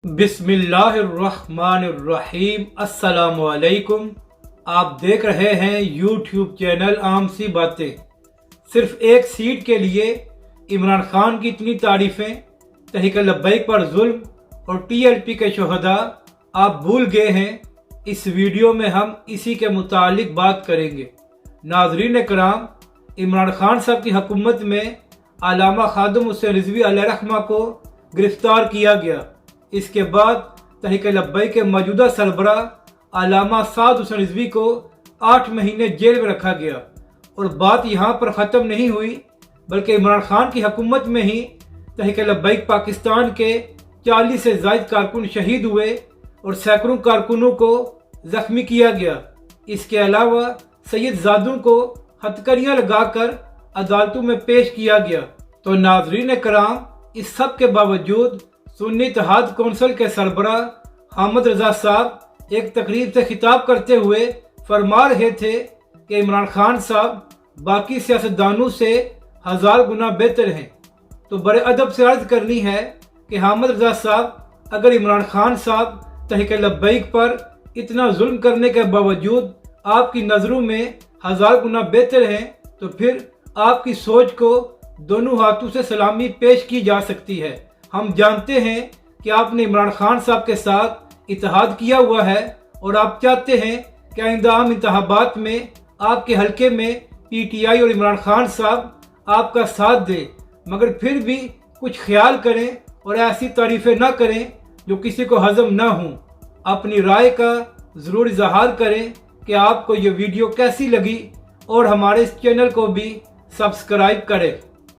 बिस्मिल्लाहिर्रहमानिर्रहीम। अस्सलाम वालेकुम। आप देख रहे हैं यूट्यूब चैनल आम सी बातें। सिर्फ एक सीट के लिए इमरान खान की इतनी तारीफें, तहरीक लब्बैक पर जुल्म और टीएलपी के शोहदा आप भूल गए हैं। इस वीडियो में हम इसी के मुतालिक बात करेंगे। नाज़रीन कराम, इमरान खान साहब की हुकूमत में अल्लामा खादिम हुसैन रिजवी अलैहिर्रहमा को गिरफ्तार किया गया। इसके बाद तहरीक लब्बैक के मौजूदा सरबरा अल्लामा साद हुसैन रिजवी को 8 महीने जेल में रखा गया। और बात यहाँ पर ख़त्म नहीं हुई, बल्कि इमरान खान की हुकूमत में ही तहरीक लब्बैक पाकिस्तान के 40 से ज़ायद कारकुन शहीद हुए और सैकड़ों कारकुनों को जख्मी किया गया। इसके अलावा सैयद ज़ादों को हथकड़ियाँ लगाकर अदालतों में पेश किया गया। तो नाज़रीन कराम, इस सब के बावजूद सुन्नी इत्तेहाद कौंसिल के सरबरा हामिद रजा साहब एक तकरीब से खिताब करते हुए फरमा रहे थे कि इमरान खान साहब बाकी सियासतदानों से 1000 गुना बेहतर हैं। तो बड़े अदब से अर्ज करनी है कि हामिद रजा साहब, अगर इमरान खान साहब तहरीक लब्बैक पर इतना जुल्म करने के बावजूद आपकी नज़रों में 1000 गुना बेहतर हैं, तो फिर आपकी सोच को दोनों हाथों से सलामी पेश की जा सकती है। हम जानते हैं कि आपने इमरान खान साहब के साथ इत्तेहाद किया हुआ है और आप चाहते हैं कि आइंदा आम इंतखाबात में आपके हलके में पीटीआई और इमरान खान साहब आपका साथ दे, मगर फिर भी कुछ ख्याल करें और ऐसी तारीफें ना करें जो किसी को हजम ना हो। अपनी राय का ज़रूर इजहार करें कि आपको ये वीडियो कैसी लगी और हमारे इस चैनल को भी सब्सक्राइब करें।